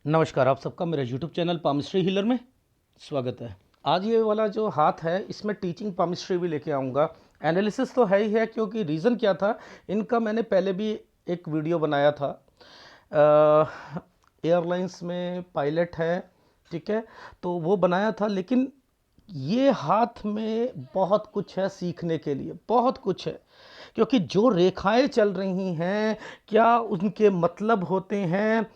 नमस्कार, आप सबका मेरे यूट्यूब चैनल पामिस्ट्री हीलर में स्वागत है। आज ये वाला जो हाथ है इसमें टीचिंग पामिस्ट्री भी लेके आऊँगा। एनालिसिस तो है ही है, क्योंकि रीज़न क्या था, इनका मैंने पहले भी एक वीडियो बनाया था। एयरलाइंस में पायलट है, ठीक है, तो वो बनाया था। लेकिन ये हाथ में बहुत कुछ है सीखने के लिए, बहुत कुछ है, क्योंकि जो रेखाएं चल रही हैं, क्या उनके मतलब होते हैं,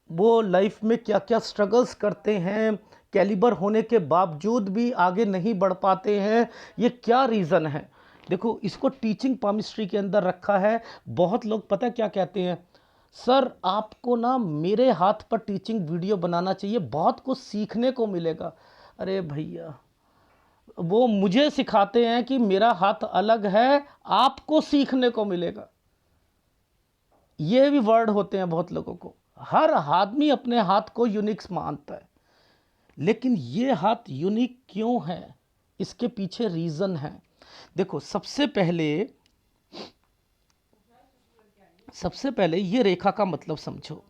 वो लाइफ में क्या क्या स्ट्रगल्स करते हैं, कैलिबर होने के बावजूद भी आगे नहीं बढ़ पाते हैं, ये क्या रीज़न है। देखो, इसको टीचिंग पामिस्ट्री के अंदर रखा है। बहुत लोग पता क्या कहते हैं, सर आपको ना मेरे हाथ पर टीचिंग वीडियो बनाना चाहिए, बहुत कुछ सीखने को मिलेगा। अरे भैया, वो मुझे सिखाते हैं कि मेरा हाथ अलग है, आपको सीखने को मिलेगा। ये भी वर्ड होते हैं बहुत लोगों को। हर आदमी अपने हाथ को यूनिक मानता है, लेकिन ये हाथ यूनिक क्यों है, इसके पीछे रीज़न है। देखो, सबसे पहले ये रेखा का मतलब समझो।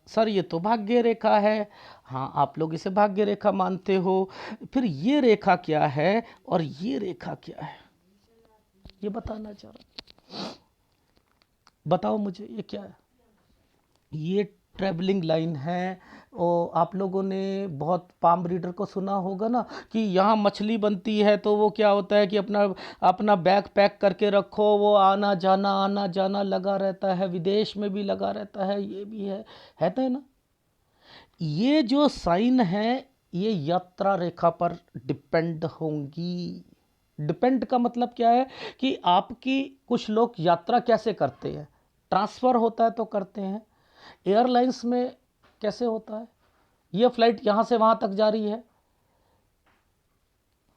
सर ये तो भाग्य रेखा है, हाँ आप लोग इसे भाग्य रेखा मानते हो। फिर ये रेखा क्या है और ये रेखा क्या है, ये बताना चाह रहा। बताओ मुझे, ये क्या है। ये ट्रैवलिंग लाइन है। और आप लोगों ने बहुत पाम रीडर को सुना होगा ना, कि यहाँ मछली बनती है तो वो क्या होता है कि अपना अपना बैग पैक करके रखो, वो आना जाना लगा रहता है, विदेश में भी लगा रहता है, ये भी है तो है ना। ये जो साइन है, ये यात्रा रेखा पर डिपेंड होंगी। डिपेंड का मतलब क्या है कि आपकी, कुछ लोग यात्रा कैसे करते हैं, ट्रांसफ़र होता है तो करते हैं। एयरलाइंस में कैसे होता है, ये फ्लाइट यहाँ से वहाँ तक जा रही है,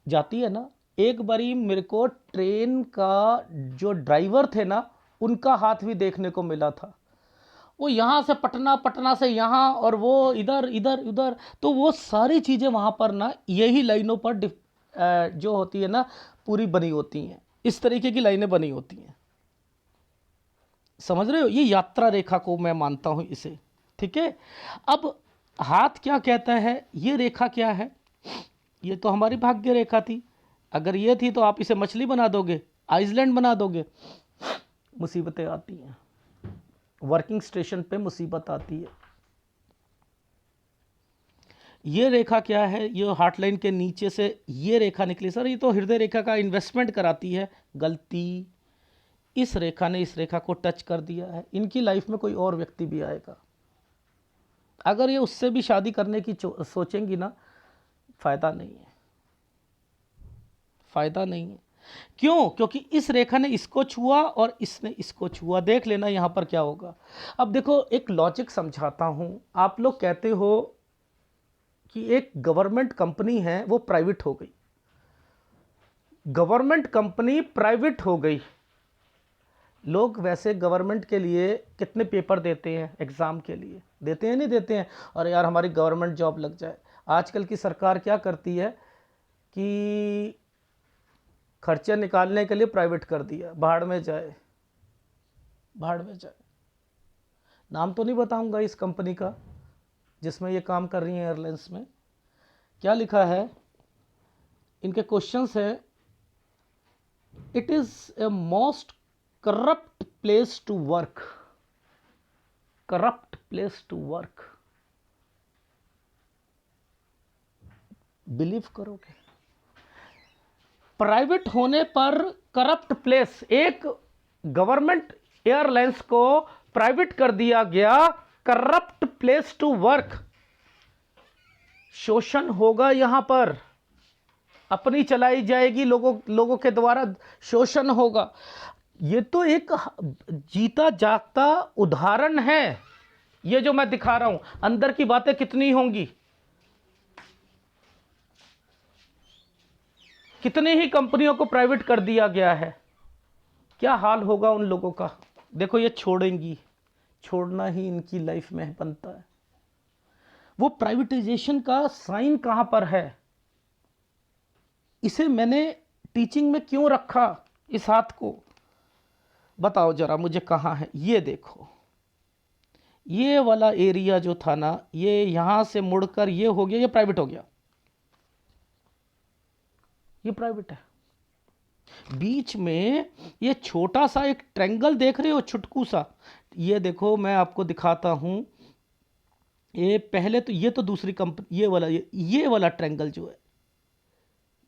जाती है ना। एक बारी मेरे को ट्रेन का जो ड्राइवर थे ना, उनका हाथ भी देखने को मिला था। वो यहाँ से पटना, पटना से यहाँ, और वो इधर इधर उधर, तो वो सारी चीज़ें वहाँ पर ना यही लाइनों पर जो होती है ना, पूरी बनी होती हैं। इस तरीके की लाइनें बनी होती हैं, समझ रहे हो। ये यात्रा रेखा को मैं मानता हूँ इसे, ठीक है। अब हाथ क्या कहता है, ये रेखा क्या है, ये तो हमारी भाग्य रेखा थी। अगर ये थी तो आप इसे मछली बना दोगे, आइसलैंड बना दोगे। मुसीबतें आती हैं, वर्किंग स्टेशन पे मुसीबत आती है। ये रेखा क्या है, ये हार्ट लाइन के नीचे से ये रेखा निकली। सर ये तो हृदय रेखा का इन्वेस्टमेंट कराती है, गलती। इस रेखा ने इस रेखा को टच कर दिया है। इनकी लाइफ में कोई और व्यक्ति भी आएगा, अगर ये उससे भी शादी करने की सोचेंगी ना, फायदा नहीं है, फायदा नहीं है। क्यों? क्योंकि इस रेखा ने इसको छुआ और इसने इसको छुआ। देख लेना यहाँ पर क्या होगा। अब देखो, एक लॉजिक समझाता हूँ। आप लोग कहते हो कि एक गवर्नमेंट कंपनी है, वो प्राइवेट हो गई। गवर्नमेंट कंपनी प्राइवेट हो गई। लोग वैसे गवर्नमेंट के लिए कितने पेपर देते हैं, एग्ज़ाम के लिए देते हैं, नहीं देते हैं। और यार हमारी गवर्नमेंट जॉब लग जाए। आजकल की सरकार क्या करती है कि खर्चे निकालने के लिए प्राइवेट कर दिया, भाड़ में जाए, भाड़ में जाए। नाम तो नहीं बताऊंगा इस कंपनी का जिसमें ये काम कर रही हैं एयरलाइंस में। क्या लिखा है, इनके क्वेश्चंस है, it is a most corrupt place to work. Corrupt place to work, believe करोगे? प्राइवेट होने पर करप्ट प्लेस, एक गवर्नमेंट एयरलाइंस को प्राइवेट कर दिया गया, करप्ट प्लेस टू वर्क। शोषण होगा यहां पर, अपनी चलाई जाएगी, लोगों के द्वारा शोषण होगा। ये तो एक जीता जागता उदाहरण है, ये जो मैं दिखा रहा हूं। अंदर की बातें कितनी होंगी, कितनी ही कंपनियों को प्राइवेट कर दिया गया है, क्या हाल होगा उन लोगों का। देखो, ये छोड़ेंगी, छोड़ना ही इनकी लाइफ में बनता है। वो प्राइवेटाइजेशन का साइन कहां पर है, इसे मैंने टीचिंग में क्यों रखा, इस हाथ को बताओ जरा मुझे, कहां है। ये देखो, ये वाला एरिया जो था ना, ये यहां से मुड़कर ये हो गया, ये प्राइवेट हो गया, ये प्राइवेट है। बीच में ये छोटा सा एक ट्रायंगल देख रहे हो, छुटकू सा, ये देखो मैं आपको दिखाता हूं। ये पहले तो ये तो दूसरी कंपनी, ये वाला ट्रायंगल जो है,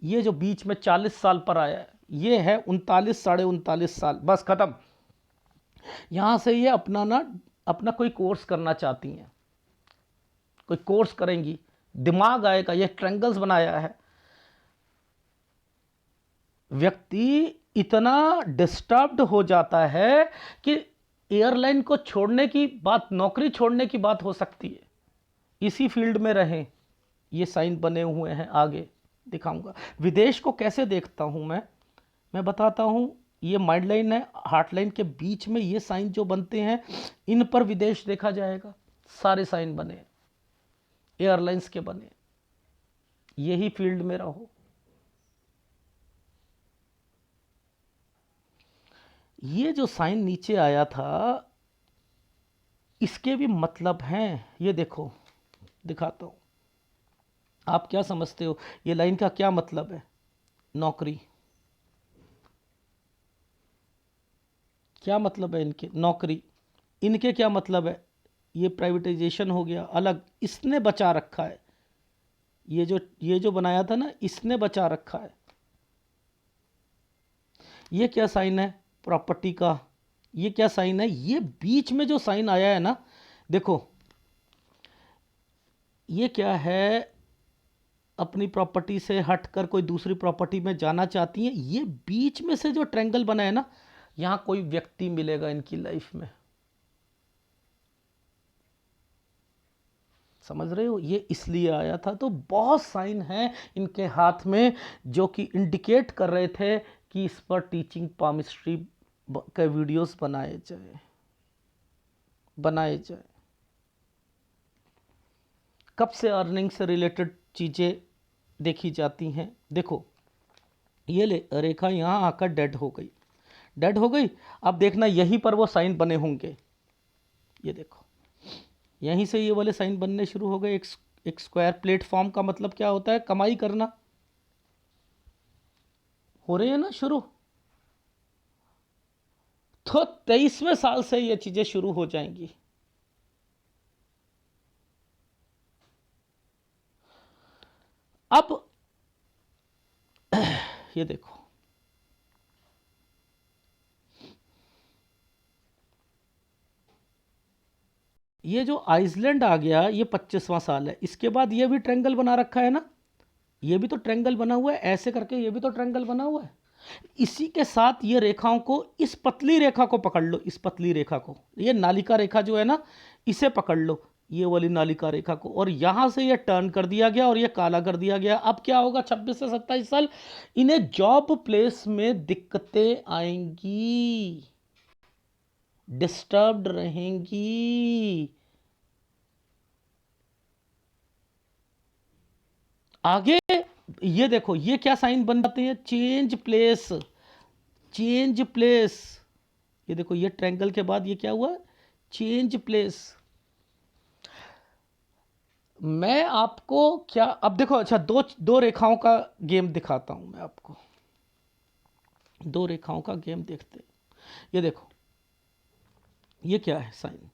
ये जो बीच में 40 साल पर आया है, ये है 39 साढ़े 39 साल, बस खत्म। यहां से ये अपना ना, अपना कोई कोर्स करना चाहती हैं, कोई कोर्स करेंगी, दिमाग आएगा, ये ट्रायंगल्स बनाया है। व्यक्ति इतना डिस्टर्ब्ड हो जाता है कि एयरलाइन को छोड़ने की बात, नौकरी छोड़ने की बात हो सकती है, इसी फील्ड में रहें। ये साइन बने हुए हैं, आगे दिखाऊंगा। विदेश को कैसे देखता हूं मैं बताता हूं। ये माइंड लाइन है, हार्ट लाइन के बीच में ये साइन जो बनते हैं, इन पर विदेश देखा जाएगा। सारे साइन बने, एयरलाइंस के बने, यही फील्ड में रहो। ये जो साइन नीचे आया था, इसके भी मतलब हैं, ये देखो दिखाता हूं। आप क्या समझते हो ये लाइन का क्या मतलब है? नौकरी, क्या मतलब है इनके? नौकरी। इनके क्या मतलब है? ये प्राइवेटाइजेशन हो गया अलग, इसने बचा रखा है। ये जो बनाया था ना, इसने बचा रखा है। ये क्या साइन है? प्रॉपर्टी का। ये क्या साइन है? ये बीच में जो साइन आया है ना, देखो ये क्या है? अपनी प्रॉपर्टी से हटकर कोई दूसरी प्रॉपर्टी में जाना चाहती हैं। ये बीच में से जो ट्रायंगल बना है ना, यहां कोई व्यक्ति मिलेगा इनकी लाइफ में, समझ रहे हो? ये इसलिए आया था। तो बहुत साइन हैं इनके हाथ में जो कि इंडिकेट कर रहे थे कि इस पर टीचिंग पामिस्ट्री के वीडियोस बनाए जाए। कब से अर्निंग से रिलेटेड चीज़ें देखी जाती हैं? देखो ये रेखा यहाँ आकर डेड हो गई। अब देखना यहीं पर वो साइन बने होंगे, ये देखो यहीं से ये वाले साइन बनने शुरू हो गए। एक स्क्वायर प्लेटफॉर्म का मतलब क्या होता है? कमाई करना। हो रहे हैं ना शुरू। तो 23वें साल से ये चीजें शुरू हो जाएंगी। अब ये देखो, ये जो आइसलैंड आ गया, ये 25वां साल है। इसके बाद ये भी ट्रायंगल बना रखा है ना, ये भी तो ट्रायंगल बना हुआ है, ऐसे करके ये भी तो ट्रायंगल बना हुआ है। इसी के साथ ये रेखाओं को, इस पतली रेखा को पकड़ लो, इस पतली रेखा को, ये नालिका रेखा जो है ना, इसे पकड़ लो, ये वाली नालिका रेखा को, और यहां से ये टर्न कर दिया गया और ये काला कर दिया गया। अब क्या होगा? 26 से 27 साल इन्हें जॉब प्लेस में दिक्कतें आएंगी, डिस्टर्ब्ड रहेंगी। आगे ये देखो, ये क्या साइन बन जाते हैं? Change place. ये देखो, ये ट्रायंगल के बाद ये क्या हुआ? Change place. मैं आपको क्या, अब देखो, अच्छा, दो दो रेखाओं का गेम दिखाता हूं मैं आपको। दो रेखाओं का गेम देखते हैं। ये देखो, ये क्या है साइन?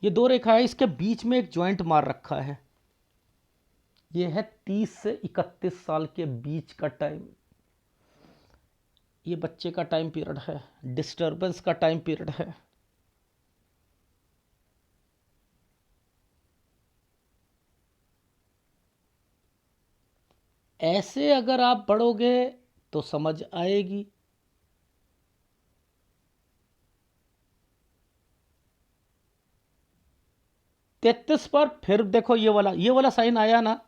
ये दो रेखा है, इसके बीच में एक ज्वाइंट मार रखा है। ये है 30 से 31 साल के बीच का टाइम। ये बच्चे का टाइम पीरियड है, डिस्टरबेंस का टाइम पीरियड है। ऐसे अगर आप बढ़ोगे तो समझ आएगी। तैतीस पर फिर देखो, ये वाला साइन आया ना,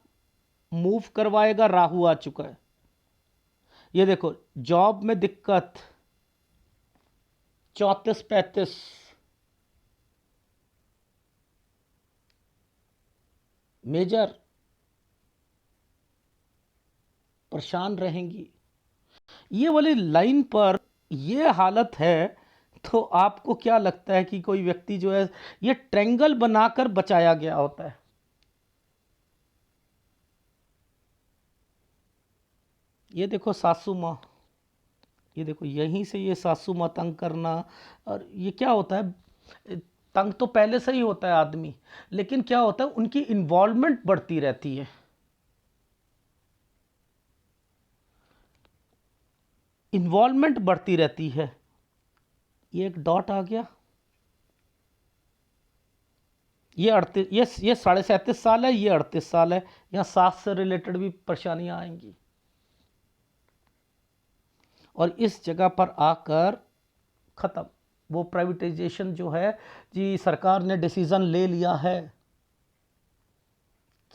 मूव करवाएगा, राहु आ चुका है। ये देखो, जॉब में दिक्कत, 34-35, मेजर, परेशान रहेंगी। ये वाली लाइन पर ये हालत है तो आपको क्या लगता है कि कोई व्यक्ति जो है ये ट्रायंगल बनाकर बचाया गया होता है? ये देखो सासू माँ, ये देखो यहीं से ये सासू माँ तंग करना। और ये क्या होता है, तंग तो पहले से ही होता है आदमी, लेकिन क्या होता है उनकी इन्वॉल्वमेंट बढ़ती रहती है, इन्वॉल्वमेंट बढ़ती रहती है। ये एक डॉट आ गया, ये 38, ये 37.5 साल है, ये 38 साल है। यहाँ सास से रिलेटेड भी परेशानियां आएंगी। और इस जगह पर आकर ख़त्म, वो प्राइवेटाइजेशन जो है जी, सरकार ने डिसीज़न ले लिया है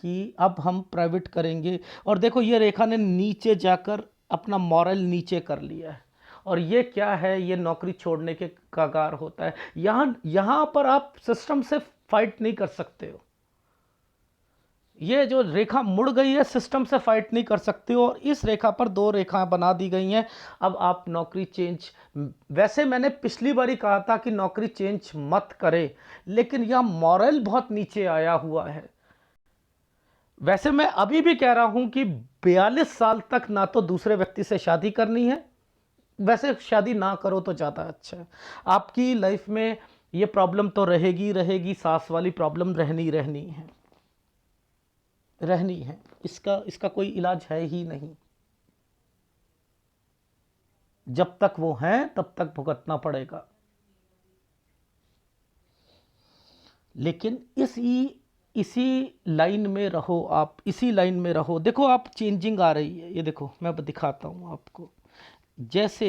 कि अब हम प्राइवेट करेंगे। और देखो ये रेखा ने नीचे जाकर अपना मॉरल नीचे कर लिया है। और ये क्या है, ये नौकरी छोड़ने के कगार होता है। यहाँ पर आप सिस्टम से फाइट नहीं कर सकते हो। ये जो रेखा मुड़ गई है, सिस्टम से फाइट नहीं कर सकते हो। और इस रेखा पर 2 रेखाएं बना दी गई हैं। अब आप नौकरी चेंज, वैसे मैंने पिछली बार ही कहा था कि नौकरी चेंज मत करें, लेकिन यह मॉरल बहुत नीचे आया हुआ है। वैसे मैं अभी भी कह रहा हूं कि 42 साल तक ना तो दूसरे व्यक्ति से शादी करनी है, वैसे शादी ना करो तो ज़्यादा अच्छा है। आपकी लाइफ में ये प्रॉब्लम तो रहेगी रहेगी, सास वाली प्रॉब्लम रहनी रहनी है, रहनी है। इसका कोई इलाज है ही नहीं। जब तक वो हैं तब तक भुगतना पड़ेगा। लेकिन इसी लाइन में रहो, आप इसी लाइन में रहो। देखो आप चेंजिंग आ रही है, ये देखो मैं अब दिखाता हूँ आपको। जैसे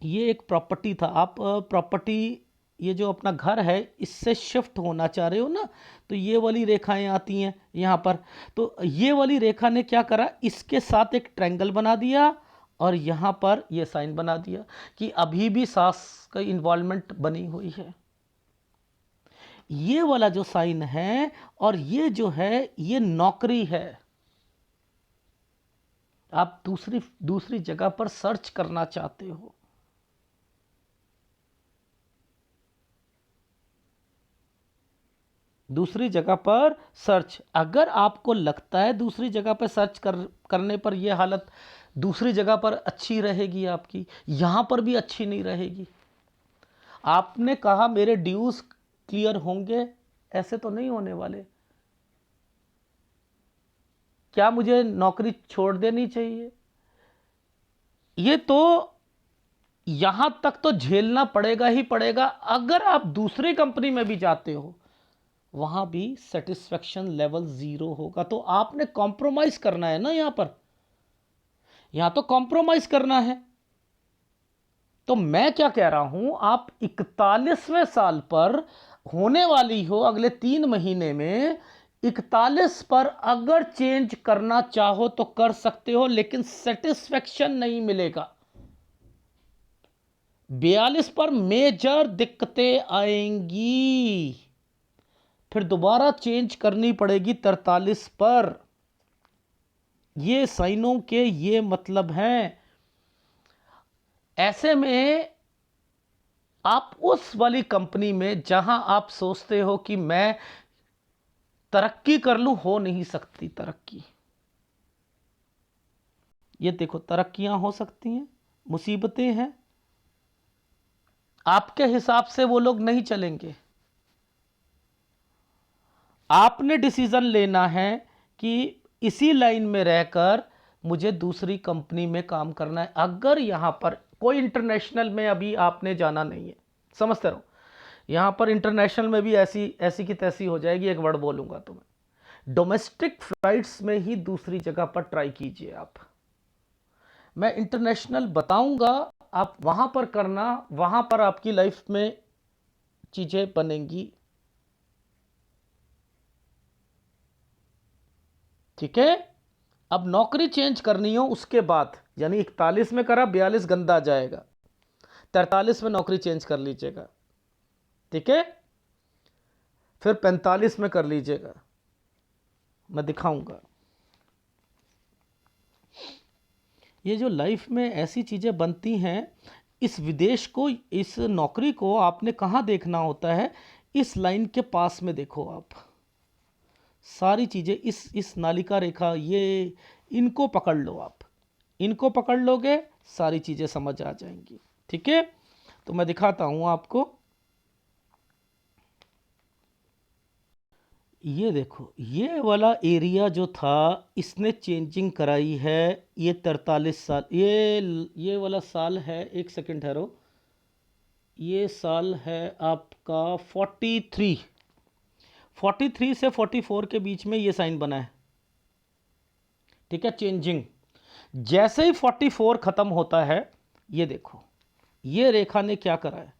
ये एक प्रॉपर्टी था, आप प्रॉपर्टी, ये जो अपना घर है इससे शिफ्ट होना चाह रहे हो ना, तो ये वाली रेखाएं आती हैं यहाँ पर। तो ये वाली रेखा ने क्या करा, इसके साथ एक ट्रायंगल बना दिया और यहाँ पर ये साइन बना दिया कि अभी भी सास का इन्वॉल्वमेंट बनी हुई है। ये वाला जो साइन है और ये जो है ये नौकरी है। आप दूसरी जगह पर सर्च करना चाहते हो, दूसरी जगह पर सर्च। अगर आपको लगता है दूसरी जगह पर सर्च करने पर यह हालत दूसरी जगह पर अच्छी रहेगी, आपकी यहां पर भी अच्छी नहीं रहेगी। आपने कहा मेरे ड्यूज क्लियर होंगे, ऐसे तो नहीं होने वाले। क्या मुझे नौकरी छोड़ देनी चाहिए? ये तो यहां तक तो झेलना पड़ेगा ही पड़ेगा। अगर आप दूसरी कंपनी में भी जाते हो, वहां भी सेटिस्फेक्शन लेवल 0 होगा। तो आपने कॉम्प्रोमाइज करना है ना, यहां तो कॉम्प्रोमाइज करना है। तो मैं क्या कह रहा हूं, आप 41वें साल पर होने वाली हो अगले 3 महीने में, 41 पर अगर चेंज करना चाहो तो कर सकते हो, लेकिन सेटिस्फेक्शन नहीं मिलेगा। 42 पर मेजर दिक्कतें आएंगी, फिर दोबारा चेंज करनी पड़ेगी 43 पर। ये साइनों के ये मतलब हैं। ऐसे में आप उस वाली कंपनी में जहां आप सोचते हो कि मैं तरक्की कर लूं, हो नहीं सकती तरक्की। ये देखो तरक्कियां हो सकती हैं, मुसीबतें हैं। आपके हिसाब से वो लोग नहीं चलेंगे। आपने डिसीजन लेना है कि इसी लाइन में रहकर मुझे दूसरी कंपनी में काम करना है। अगर यहां पर कोई इंटरनेशनल में अभी आपने जाना नहीं है, समझते रहो, यहां पर इंटरनेशनल में भी ऐसी ऐसी की तैसी हो जाएगी। एक वर्ड बोलूंगा तो मैं, डोमेस्टिक फ्लाइट्स में ही दूसरी जगह पर ट्राई कीजिए आप। मैं इंटरनेशनल बताऊंगा, आप वहां पर करना, वहां पर आपकी लाइफ में चीजें बनेंगी। ठीक है। अब नौकरी चेंज करनी हो उसके बाद, यानी 41 में करा, 42 गंदा जाएगा, 43 में नौकरी चेंज कर लीजिएगा। ठीक है, फिर 45 में कर लीजिएगा, मैं दिखाऊंगा। ये जो लाइफ में ऐसी चीज़ें बनती हैं, इस विदेश को, इस नौकरी को आपने कहाँ देखना होता है? इस लाइन के पास में देखो आप, सारी चीज़ें इस नालिका रेखा, ये इनको पकड़ लो आप, इनको पकड़ लोगे सारी चीज़ें समझ आ जाएंगी। ठीक है, तो मैं दिखाता हूँ आपको। ये देखो, ये वाला एरिया जो था इसने चेंजिंग कराई है। ये 43 साल, ये वाला साल है, एक सेकंड ठहरो, ये साल है आपका 43 से 44 के बीच में ये साइन बना है। ठीक है, चेंजिंग। जैसे ही 44 खत्म होता है, ये देखो ये रेखा ने क्या करा है,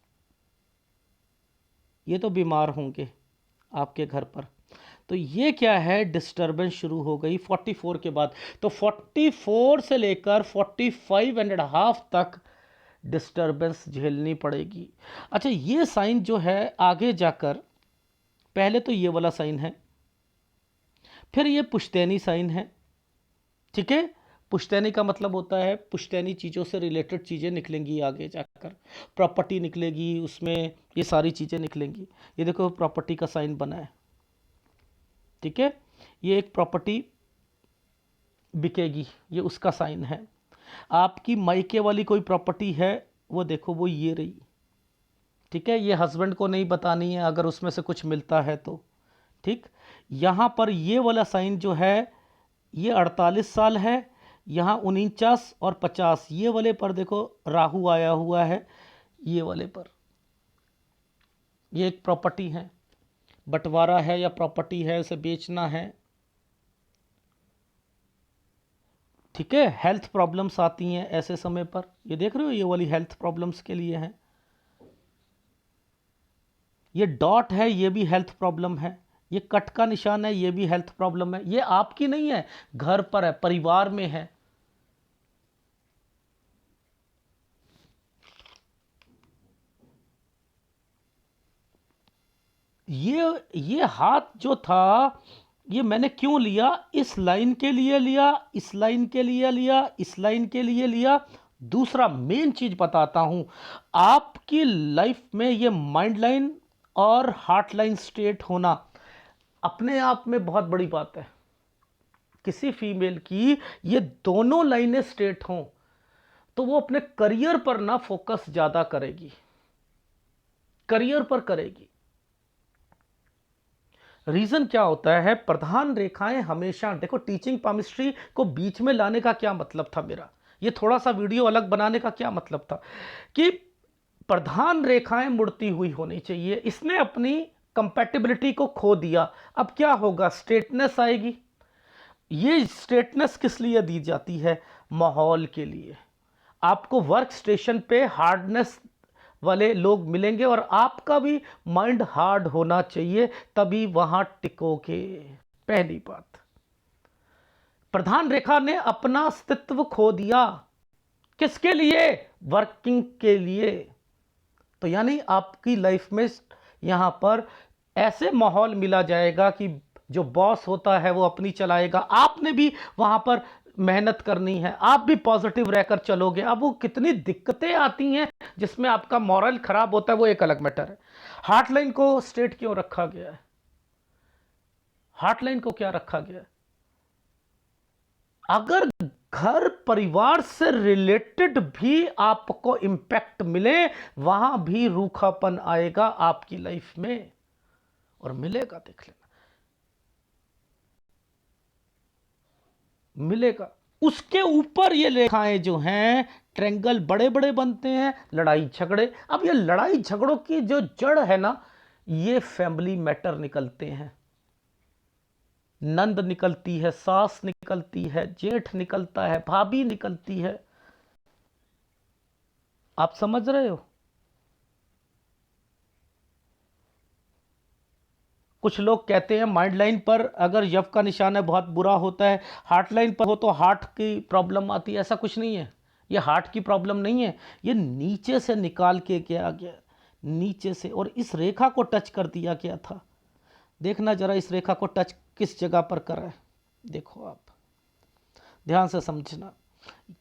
ये तो बीमार होंगे आपके घर पर, तो ये क्या है, डिस्टरबेंस शुरू हो गई 44 के बाद। तो 44 से लेकर 45.5 तक डिस्टरबेंस झेलनी पड़ेगी। अच्छा, ये साइन जो है आगे जाकर, पहले तो ये वाला साइन है, फिर ये पुश्तैनी साइन है। ठीक है, पुश्तैनी का मतलब होता है पुश्तैनी चीज़ों से रिलेटेड चीज़ें निकलेंगी आगे जाकर, प्रॉपर्टी निकलेगी उसमें, ये सारी चीज़ें निकलेंगी। ये देखो प्रॉपर्टी का साइन बना है। ठीक है, ये एक प्रॉपर्टी बिकेगी, ये उसका साइन है। आपकी मायके वाली कोई प्रॉपर्टी है, वो देखो वो ये रही। ठीक है, ये हस्बैंड को नहीं बतानी है अगर उसमें से कुछ मिलता है तो। ठीक, यहाँ पर ये वाला साइन जो है ये 48 साल है, यहाँ 49 और 50, ये वाले पर देखो राहु आया हुआ है, ये वाले पर। ये एक प्रॉपर्टी है, बंटवारा है या प्रॉपर्टी है, उसे बेचना है। ठीक है, हेल्थ प्रॉब्लम्स आती हैं ऐसे समय पर, ये देख रहे हो ये वाली हेल्थ प्रॉब्लम्स के लिए है। ये डॉट है, ये भी हेल्थ प्रॉब्लम है। ये कट का निशान है, ये भी हेल्थ प्रॉब्लम है। ये आपकी नहीं है, घर पर है, परिवार में है। ये हाथ जो था, ये मैंने क्यों लिया, इस लाइन के लिए लिया, इस लाइन के लिए लिया, इस लाइन के लिए लिया। दूसरा मेन चीज बताता हूं, आपकी लाइफ में ये माइंड लाइन और हार्ट लाइन स्ट्रेट होना अपने आप में बहुत बड़ी बात है। किसी फीमेल की ये दोनों लाइनें स्ट्रेट हों तो वो अपने करियर पर ना फोकस ज्यादा करेगी, करियर पर करेगी। रीजन क्या होता है, प्रधान रेखाएं हमेशा, देखो टीचिंग पामिस्ट्री को बीच में लाने का क्या मतलब था मेरा, ये थोड़ा सा वीडियो अलग बनाने का क्या मतलब था कि प्रधान रेखाएं मुड़ती हुई होनी चाहिए। इसने अपनी कंपैटिबिलिटी को खो दिया, अब क्या होगा, स्ट्रेटनेस आएगी। ये स्ट्रेटनेस किस लिए दी जाती है, माहौल के लिए। आपको वर्क स्टेशन पे हार्डनेस वाले लोग मिलेंगे और आपका भी माइंड हार्ड होना चाहिए, तभी वहां टिकोगे। पहली बात, प्रधान रेखा ने अपना अस्तित्व खो दिया, किसके लिए, वर्किंग के लिए। तो यानी आपकी लाइफ में यहां पर ऐसे माहौल मिला जाएगा कि जो बॉस होता है वो अपनी चलाएगा, आपने भी वहां पर मेहनत करनी है, आप भी पॉजिटिव रहकर चलोगे। अब वो कितनी दिक्कतें आती हैं जिसमें आपका मॉरल खराब होता है, वो एक अलग मैटर है। हार्ट लाइन को स्ट्रेट क्यों रखा गया है, हार्ट लाइन को क्या रखा गया है, अगर घर परिवार से रिलेटेड भी आपको इंपैक्ट मिले, वहां भी रूखापन आएगा आपकी लाइफ में, और मिलेगा, देख लेना मिलेगा। उसके ऊपर ये रेखाएं जो हैं ट्रायंगल बड़े बड़े बनते हैं, लड़ाई झगड़े। अब ये लड़ाई झगड़ों की जो जड़ है ना, ये फैमिली मैटर निकलते हैं, नंद निकलती है, सास निकलती है, जेठ निकलता है, भाभी निकलती है। आप समझ रहे हो, कुछ लोग कहते हैं माइंड लाइन पर अगर यव का निशान है बहुत बुरा होता है, हार्ट लाइन पर हो तो हार्ट की प्रॉब्लम आती है। ऐसा कुछ नहीं है, ये हार्ट की प्रॉब्लम नहीं है, ये नीचे से निकाल के किया गया, नीचे से, और इस रेखा को टच कर दिया गया था। देखना जरा इस रेखा को टच किस जगह पर कर रहा है, देखो आप ध्यान से समझना,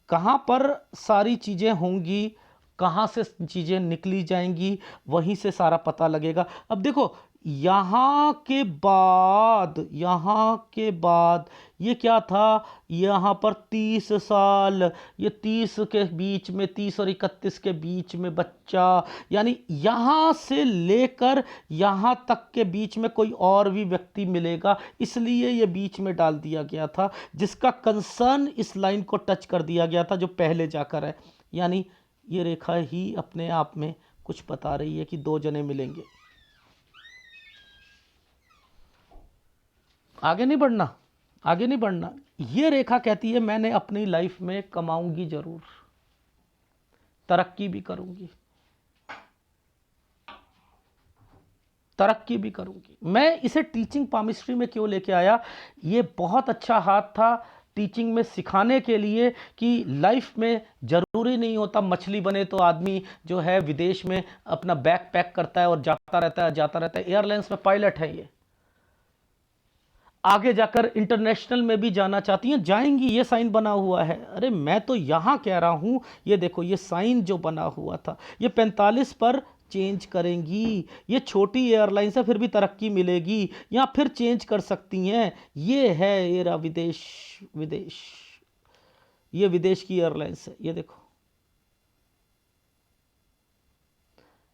कहाँ पर सारी चीज़ें होंगी कहाँ से चीज़ें निकली जाएंगी, वहीं से सारा पता लगेगा। अब देखो, यहाँ के बाद ये क्या था, यहाँ पर 30 साल, ये 30 के बीच में, 30 और 31 के बीच में बच्चा, यानी यहाँ से लेकर यहाँ तक के बीच में कोई और भी व्यक्ति मिलेगा, इसलिए ये बीच में डाल दिया गया था, जिसका कंसर्न इस लाइन को टच कर दिया गया था जो पहले जाकर है। यानी ये रेखा ही अपने आप में कुछ बता रही है कि दो जने मिलेंगे। आगे नहीं बढ़ना, आगे नहीं बढ़ना। ये रेखा कहती है मैंने अपनी लाइफ में कमाऊंगी जरूर, तरक्की भी करूंगी, तरक्की भी करूंगी। मैं इसे टीचिंग पामिस्ट्री में क्यों लेके आया, ये बहुत अच्छा हाथ था टीचिंग में सिखाने के लिए कि लाइफ में ज़रूरी नहीं होता मछली बने तो आदमी जो है विदेश में अपना बैग पैक करता है और जाता रहता है, जाता रहता है। एयरलाइंस में पायलट है, ये आगे जाकर इंटरनेशनल में भी जाना चाहती हैं, जाएंगी, ये साइन बना हुआ है। अरे मैं तो यहाँ कह रहा हूँ, ये देखो ये साइन जो बना हुआ था, ये 45 पर चेंज करेंगी। ये छोटी एयरलाइन से फिर भी तरक्की मिलेगी, या फिर चेंज कर सकती हैं। ये है एरा विदेश, विदेश, ये विदेश की एयरलाइंस है, ये देखो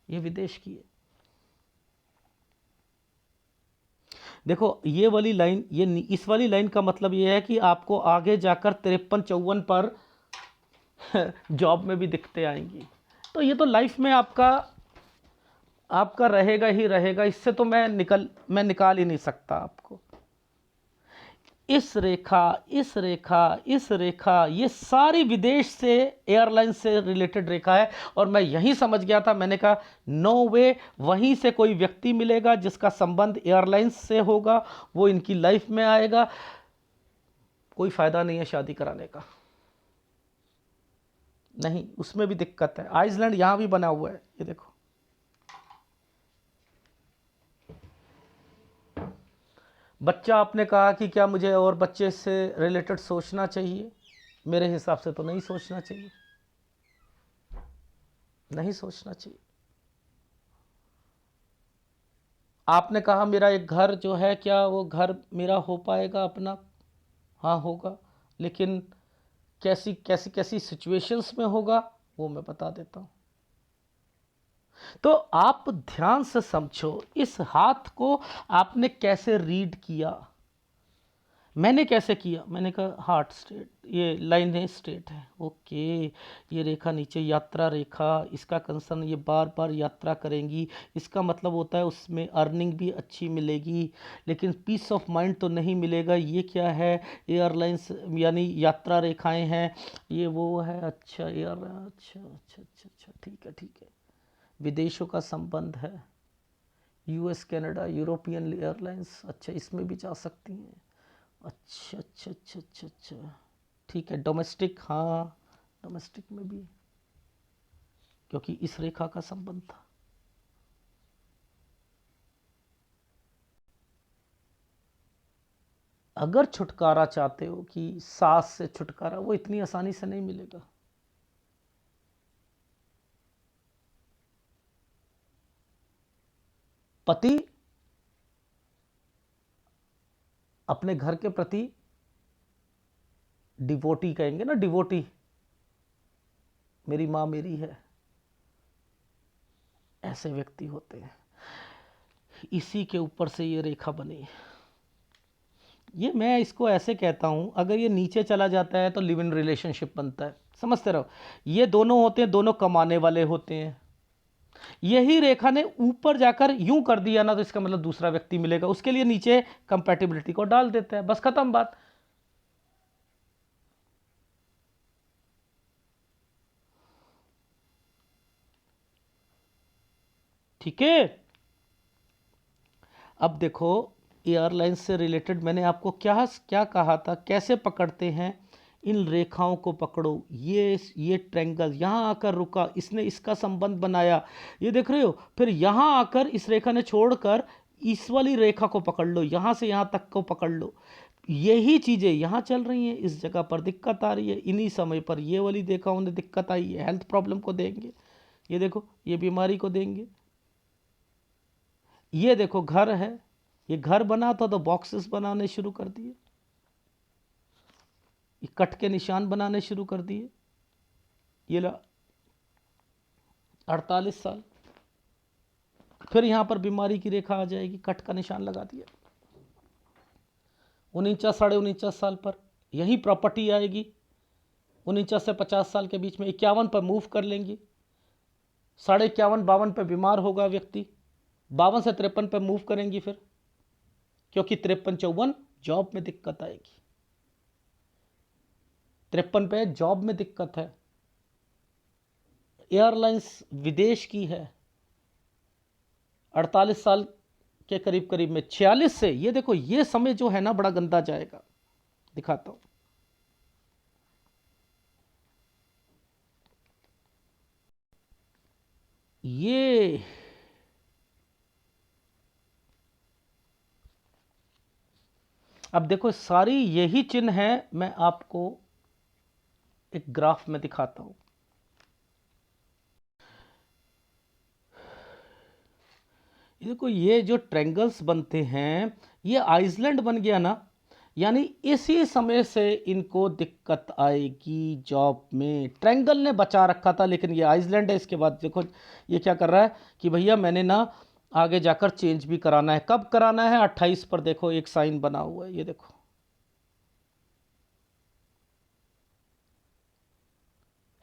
ये विदेश की है। देखो ये वाली लाइन, ये इस वाली लाइन का मतलब ये है कि आपको आगे जाकर 53-54 पर जॉब में भी दिखते आएंगी। तो ये तो लाइफ में आपका आपका रहेगा ही रहेगा, इससे तो मैं निकाल ही नहीं सकता आपको। इस रेखा, इस रेखा, इस रेखा, ये सारी विदेश से, एयरलाइन से रिलेटेड रेखा है। और मैं यही समझ गया था, मैंने कहा नो वे, वहीं से कोई व्यक्ति मिलेगा जिसका संबंध एयरलाइंस से होगा, वो इनकी लाइफ में आएगा। कोई फायदा नहीं है शादी कराने का, नहीं, उसमें भी दिक्कत है। आइसलैंड यहां भी बना हुआ है, ये देखो। बच्चा, आपने कहा कि क्या मुझे और बच्चे से रिलेटेड सोचना चाहिए? मेरे हिसाब से तो नहीं सोचना चाहिए, नहीं सोचना चाहिए। आपने कहा मेरा एक घर जो है, क्या वो घर मेरा हो पाएगा अपना? हाँ होगा, लेकिन कैसी कैसी कैसी सिचुएशंस में होगा वो मैं बता देता हूँ। तो आप ध्यान से समझो, इस हाथ को आपने कैसे रीड किया, मैंने कैसे किया। मैंने कहा हार्ट स्ट्रेट, ये लाइन है स्ट्रेट है, ओके। ये रेखा नीचे यात्रा रेखा, इसका कंसर्न ये बार बार यात्रा करेंगी, इसका मतलब होता है उसमें अर्निंग भी अच्छी मिलेगी, लेकिन पीस ऑफ माइंड तो नहीं मिलेगा। ये क्या है, एयरलाइंस यानी यात्रा रेखाएं हैं, ये वो है। अच्छा एयर, अच्छा अच्छा अच्छा अच्छा, ठीक है ठीक है। विदेशों का संबंध है, यूएस कनाडा यूरोपियन एयरलाइंस, अच्छा इसमें भी जा सकती हैं। अच्छा अच्छा अच्छा अच्छा अच्छा, ठीक है। डोमेस्टिक, हाँ डोमेस्टिक में भी, क्योंकि इस रेखा का संबंध था। अगर छुटकारा चाहते हो कि सास से छुटकारा, वो इतनी आसानी से नहीं मिलेगा। पति अपने घर के प्रति डिवोटी, कहेंगे ना डिवोटी, मेरी माँ मेरी है, ऐसे व्यक्ति होते हैं। इसी के ऊपर से ये रेखा बनी। ये मैं इसको ऐसे कहता हूँ, अगर ये नीचे चला जाता है तो लिव इन रिलेशनशिप बनता है, समझते रहो। ये दोनों होते हैं, दोनों कमाने वाले होते हैं। यही रेखा ने ऊपर जाकर यूं कर दिया ना, तो इसका मतलब दूसरा व्यक्ति मिलेगा, उसके लिए नीचे कंपैटिबिलिटी को डाल देते हैं, बस खत्म बात। ठीक है। अब देखो एयरलाइंस से रिलेटेड मैंने आपको क्या क्या कहा था, कैसे पकड़ते हैं। इन रेखाओं को पकड़ो, ये ट्रैंगल यहाँ आकर रुका, इसने इसका संबंध बनाया, ये देख रहे हो। फिर यहाँ आकर इस रेखा ने छोड़कर इस वाली रेखा को पकड़ लो, यहाँ से यहाँ तक को पकड़ लो। यही चीज़ें यहाँ चल रही हैं, इस जगह पर दिक्कत आ रही है, इन्हीं समय पर ये वाली रेखाओं ने दिक्कत आई है, हेल्थ प्रॉब्लम को देंगे। ये देखो, ये बीमारी को देंगे। ये देखो घर है, ये घर बना था तो बॉक्सेस बनाने शुरू कर दिए, ये कट के निशान बनाने शुरू कर दिए। ये ला 48 साल, फिर यहां पर बीमारी की रेखा आ जाएगी, कट का निशान लगा दिया। 49 साढ़े 49 साल पर यही प्रॉपर्टी आएगी। 49 से 50 साल के बीच में 51 पर मूव कर लेंगी। 51.5 52 पे बीमार होगा व्यक्ति, 52 से 53 पे मूव करेंगी फिर, क्योंकि 53 54 जॉब में दिक्कत आएगी। 53 पे जॉब में दिक्कत है, एयरलाइंस विदेश की है। 48 साल के करीब करीब में 46 से, ये देखो ये समय जो है ना बड़ा गंदा जाएगा। दिखाता हूं, ये अब देखो सारी यही चिन्ह है। मैं आपको एक ग्राफ में दिखाता हूं। ये देखो, ये जो ट्रायंगल्स बनते हैं, ये आइसलैंड बन गया ना, यानी इसी समय से इनको दिक्कत आएगी जॉब में। ट्रायंगल ने बचा रखा था, लेकिन ये आइसलैंड है। इसके बाद देखो ये क्या कर रहा है कि भैया मैंने ना आगे जाकर चेंज भी कराना है। कब कराना है? 28 पर देखो एक साइन बना हुआ है, ये देखो,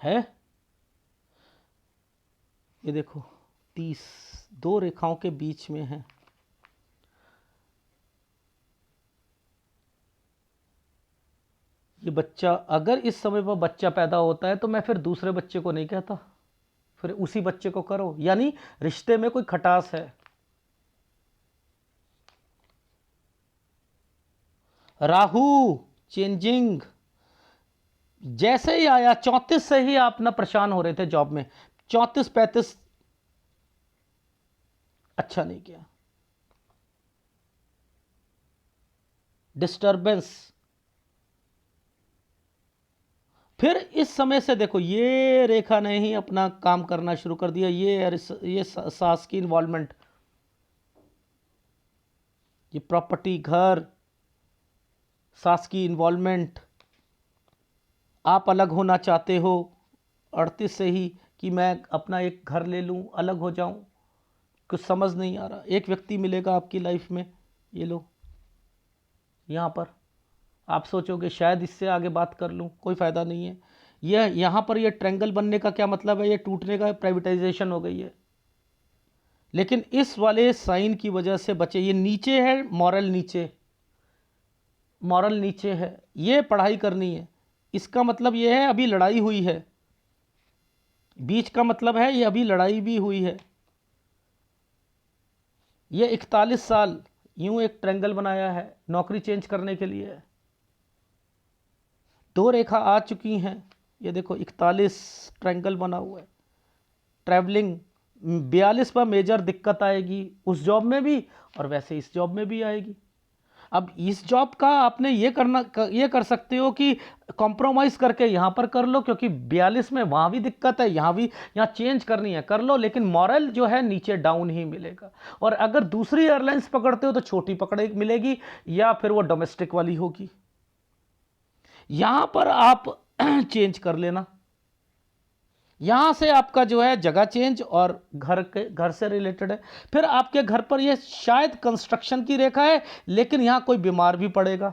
है ये देखो 30, दो रेखाओं के बीच में है। ये बच्चा, अगर इस समय पर बच्चा पैदा होता है तो मैं फिर दूसरे बच्चे को नहीं कहता, फिर उसी बच्चे को करो, यानी रिश्ते में कोई खटास है। राहु चेंजिंग जैसे ही आया, 34 से ही आप ना परेशान हो रहे थे जॉब में। 34 35 अच्छा नहीं किया, डिस्टरबेंस। फिर इस समय से देखो ये रेखा ने ही अपना काम करना शुरू कर दिया। ये सास की इन्वॉल्वमेंट, ये प्रॉपर्टी, घर, सास की इन्वॉल्वमेंट। आप अलग होना चाहते हो 38 से ही कि मैं अपना एक घर ले लूं, अलग हो जाऊं, कुछ समझ नहीं आ रहा। एक व्यक्ति मिलेगा आपकी लाइफ में, ये लो यहाँ पर, आप सोचोगे शायद इससे आगे बात कर लूं, कोई फ़ायदा नहीं है। यह यहाँ पर ये ट्रायंगल बनने का क्या मतलब है? ये टूटने का, प्राइवेटाइजेशन हो गई है। लेकिन इस वाले साइन की वजह से बचे। ये नीचे है, मॉरल नीचे, मॉरल नीचे है, ये पढ़ाई करनी है। इसका मतलब ये है अभी लड़ाई हुई है, बीच का मतलब है ये अभी लड़ाई भी हुई है। ये 41 साल यूं एक ट्रायंगल बनाया है, नौकरी चेंज करने के लिए। दो रेखा आ चुकी हैं, ये देखो 41 ट्रायंगल बना हुआ है। ट्रैवलिंग 42 पर मेजर दिक्कत आएगी, उस जॉब में भी और वैसे इस जॉब में भी आएगी। अब इस जॉब का आपने ये कर सकते हो कि कॉम्प्रोमाइज़ करके यहाँ पर कर लो, क्योंकि 42 में वहाँ भी दिक्कत है, यहाँ भी, यहाँ चेंज करनी है कर लो, लेकिन मॉरल जो है नीचे डाउन ही मिलेगा। और अगर दूसरी एयरलाइंस पकड़ते हो तो छोटी पकड़े मिलेगी, या फिर वो डोमेस्टिक वाली होगी। यहाँ पर आप चेंज कर लेना, यहाँ से आपका जो है जगह चेंज, और घर से रिलेटेड है। फिर आपके घर पर ये शायद कंस्ट्रक्शन की रेखा है, लेकिन यहाँ कोई बीमार भी पड़ेगा,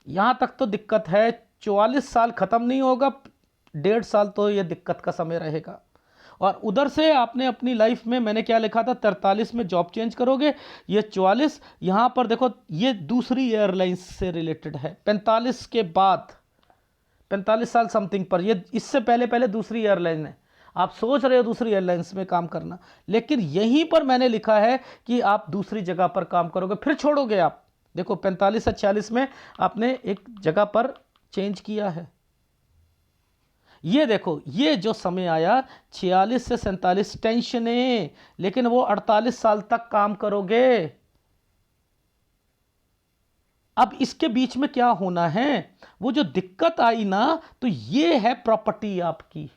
यहाँ तक तो दिक्कत है। 44 साल खत्म नहीं होगा, 1.5 साल तो ये दिक्कत का समय रहेगा। और उधर से आपने अपनी लाइफ में, मैंने क्या लिखा था, 43 में जॉब चेंज करोगे। ये 44 यहाँ पर देखो, ये दूसरी एयरलाइंस से रिलेटेड है। 45 के बाद, 45 साल समथिंग पर, ये इससे पहले पहले दूसरी एयरलाइन है। आप सोच रहे हो दूसरी एयरलाइंस में काम करना, लेकिन यहीं पर मैंने लिखा है कि आप दूसरी जगह पर काम करोगे, फिर छोड़ोगे आप। देखो 45 से 46 में आपने एक जगह पर चेंज किया है। ये देखो ये जो समय आया 46 से 47 टेंशन है, लेकिन वो 48 साल तक काम करोगे। अब इसके बीच में क्या होना है, वो जो दिक्कत आई ना, तो ये है प्रॉपर्टी आपकी।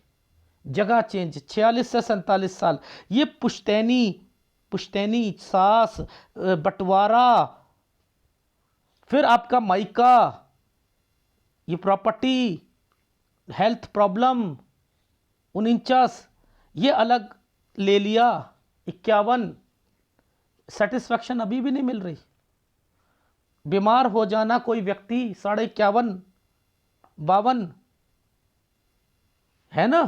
जगह चेंज 46 से 47 साल, ये पुश्तैनी, पुश्तैनी सास, बंटवारा, फिर आपका मायका, ये प्रॉपर्टी, हेल्थ प्रॉब्लम 49, ये अलग ले लिया 51, सेटिस्फैक्शन अभी भी नहीं मिल रही, बीमार हो जाना कोई व्यक्ति 51.5, 52, है ना।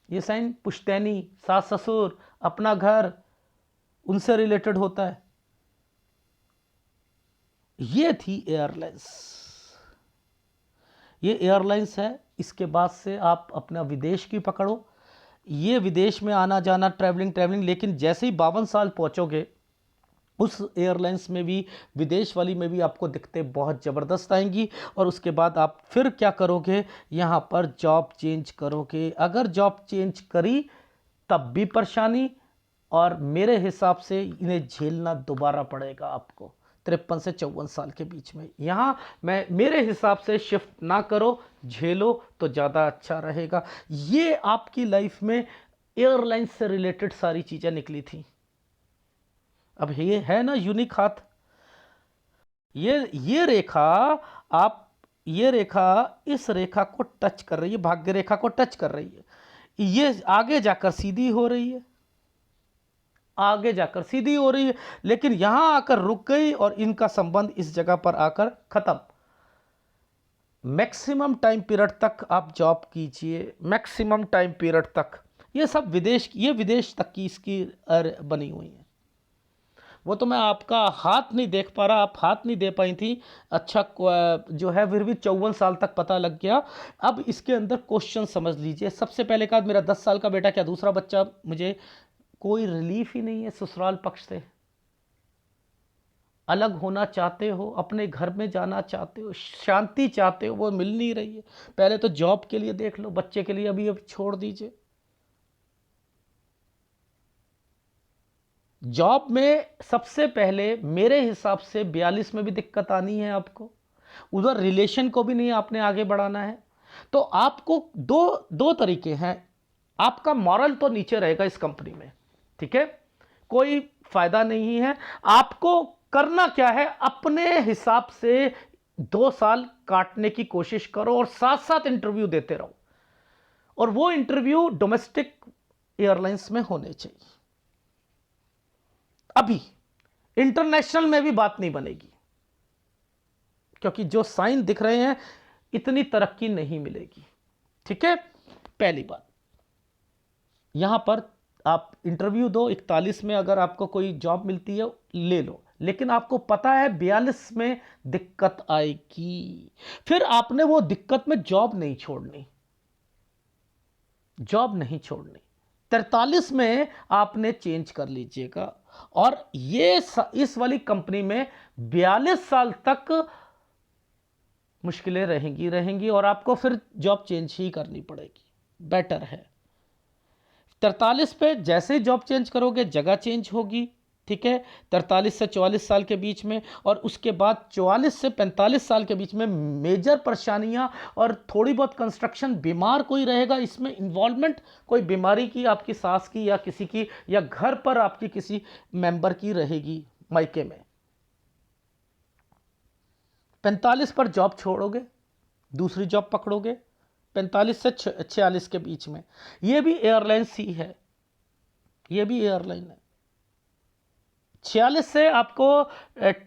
ये साइन पुश्तैनी, सास ससुर, अपना घर, उनसे रिलेटेड होता है। ये थी एयरलाइंस, ये एयरलाइंस है। इसके बाद से आप अपना विदेश की पकड़ो, ये विदेश में आना जाना, ट्रैवलिंग, लेकिन जैसे ही 52 साल पहुंचोगे उस एयरलाइंस में भी, विदेश वाली में भी आपको दिक्कतें बहुत ज़बरदस्त आएंगी। और उसके बाद आप फिर क्या करोगे, यहाँ पर जॉब चेंज करोगे। अगर जॉब चेंज करी तब भी परेशानी, और मेरे हिसाब से इन्हें झेलना दोबारा पड़ेगा आपको 53 से 54 साल के बीच में। यहाँ मैं मेरे हिसाब से शिफ्ट ना करो, झेलो तो ज़्यादा अच्छा रहेगा। ये आपकी लाइफ में एयरलाइंस से रिलेटेड सारी चीज़ें निकली थी। अब ये है ना यूनिक हाथ, ये रेखा, आप ये रेखा इस रेखा को टच कर रही है, भाग्य रेखा को टच कर रही है, ये आगे जाकर सीधी हो रही है, आगे जाकर सीधी हो रही है, लेकिन यहां आकर रुक गई और इनका संबंध इस जगह पर आकर खत्म। मैक्सिमम टाइम पीरियड तक आप जॉब कीजिए, मैक्सिमम टाइम पीरियड तक। ये सब विदेश, ये विदेश तक की इसकी बनी हुई है। वो तो मैं आपका हाथ नहीं देख पा रहा, आप हाथ नहीं दे पाई थी। अच्छा जो है फिर भी 54 साल तक पता लग गया। अब इसके अंदर क्वेश्चन समझ लीजिए। सबसे पहले कहा मेरा 10 साल का बेटा, क्या दूसरा बच्चा, मुझे कोई रिलीफ ही नहीं है ससुराल पक्ष से। अलग होना चाहते हो, अपने घर में जाना चाहते हो, शांति चाहते हो, वो मिल नहीं रही है। पहले तो जॉब के लिए देख लो, बच्चे के लिए अभी छोड़ दीजिए। जॉब में सबसे पहले मेरे हिसाब से 42 में भी दिक्कत आनी है आपको, उधर रिलेशन को भी नहीं आपने आगे बढ़ाना है। तो आपको दो तरीके हैं। आपका मॉरल तो नीचे रहेगा इस कंपनी में, ठीक है, कोई फायदा नहीं है। आपको करना क्या है, अपने हिसाब से 2 साल काटने की कोशिश करो और साथ साथ इंटरव्यू देते रहो, और वो इंटरव्यू डोमेस्टिक एयरलाइंस में होने चाहिए। अभी इंटरनेशनल में भी बात नहीं बनेगी, क्योंकि जो साइन दिख रहे हैं इतनी तरक्की नहीं मिलेगी, ठीक है। पहली बात, यहां पर आप इंटरव्यू दो, 41 में अगर आपको कोई जॉब मिलती है ले लो, लेकिन आपको पता है 42 में दिक्कत आएगी। फिर आपने वो दिक्कत में जॉब नहीं छोड़नी, जॉब नहीं छोड़नी। 43 में आपने चेंज कर लीजिएगा, और ये इस वाली कंपनी में 42 साल तक मुश्किलें रहेंगी और आपको फिर जॉब चेंज ही करनी पड़ेगी, बेटर है। 43 पे जैसे ही जॉब चेंज करोगे जगह चेंज होगी, ठीक है। 43 से 44 साल के बीच में, और उसके बाद 44 से 45 साल के बीच में मेजर परेशानियां और थोड़ी बहुत कंस्ट्रक्शन, बीमार कोई रहेगा इसमें इन्वॉल्वमेंट, कोई बीमारी की, आपकी सास की या किसी की, या घर पर आपकी किसी मेंबर की रहेगी मायके में। 45 पर जॉब छोड़ोगे, दूसरी जॉब पकड़ोगे 45 से 46 के बीच में। यह भी एयरलाइंस ही है, यह भी एयरलाइन है। 46 से आपको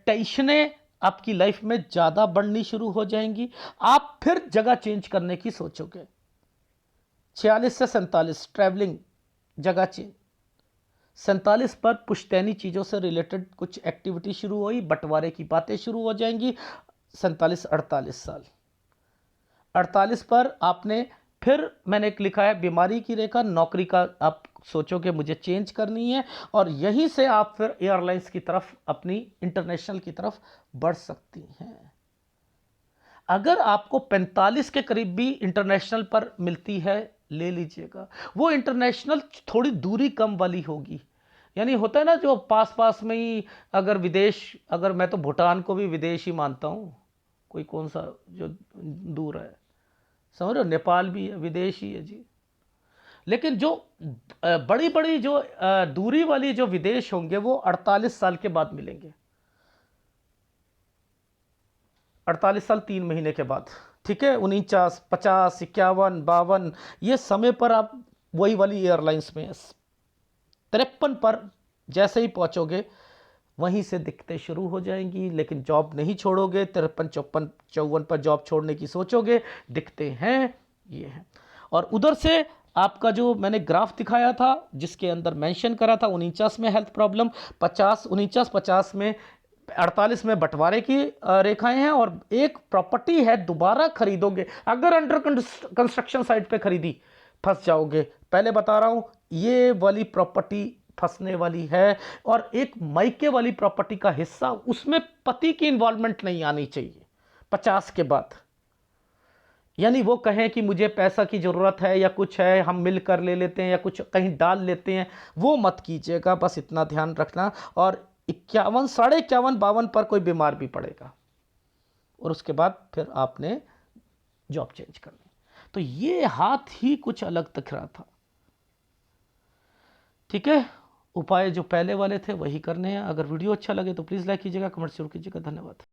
टेंशनें आपकी लाइफ में ज़्यादा बढ़नी शुरू हो जाएंगी, आप फिर जगह चेंज करने की सोचोगे। 46 से 47 ट्रैवलिंग, जगह चेंज। 47 पर पुश्तैनी चीज़ों से रिलेटेड कुछ एक्टिविटी शुरू हुई, बंटवारे की बातें शुरू हो जाएंगी। 47-48 साल, 48 पर आपने फिर, मैंने लिखा है बीमारी की रेखा, नौकरी का आप सोचोगे मुझे चेंज करनी है, और यहीं से आप फिर एयरलाइंस की तरफ, अपनी इंटरनेशनल की तरफ बढ़ सकती हैं। अगर आपको 45 के करीब भी इंटरनेशनल पर मिलती है ले लीजिएगा। वो इंटरनेशनल थोड़ी दूरी कम वाली होगी, यानी होता है ना जो पास पास में ही, अगर विदेश, अगर मैं तो भूटान को भी विदेश ही मानता हूँ, कोई कौन सा जो दूर है, समझ रहे हो, नेपाल भी है, विदेश ही है जी। लेकिन जो बड़ी बड़ी जो दूरी वाली जो विदेश होंगे वो 48 साल के बाद मिलेंगे, 48 साल 3 महीने के बाद, ठीक है। 49, 50, 51, 52, ये समय पर आप वही वाली एयरलाइंस में 53 पर जैसे ही पहुंचोगे वहीं से दिक्कतें शुरू हो जाएंगी। लेकिन जॉब नहीं छोड़ोगे, 53, 54, 54 पर जॉब छोड़ने की सोचोगे, दिक्कतें हैं, ये है। और उधर से आपका जो मैंने ग्राफ दिखाया था जिसके अंदर मेंशन करा था 49 में हेल्थ प्रॉब्लम, 50, 49, 50 में, 48 में बंटवारे की रेखाएं हैं, और एक प्रॉपर्टी है दोबारा खरीदोगे, अगर अंडर कंस्ट्रक्शन साइट पे खरीदी फंस जाओगे। पहले बता रहा हूं ये वाली प्रॉपर्टी फंसने वाली है। और एक मायके वाली प्रॉपर्टी का हिस्सा, उसमें पति की इन्वॉल्वमेंट नहीं आनी चाहिए 50 के बाद। यानी वो कहें कि मुझे पैसा की ज़रूरत है या कुछ है, हम मिल कर ले लेते हैं या कुछ कहीं डाल लेते हैं, वो मत कीजिएगा, बस इतना ध्यान रखना। और 51, 51, 52 पर कोई बीमार भी पड़ेगा और उसके बाद फिर आपने जॉब चेंज करनी। तो ये हाथ ही कुछ अलग दिख रहा था, ठीक है। उपाय जो पहले वाले थे वही करने हैं। अगर वीडियो अच्छा लगे तो प्लीज़ लाइक कीजिएगा, कमेंट जरूर कीजिएगा। धन्यवाद।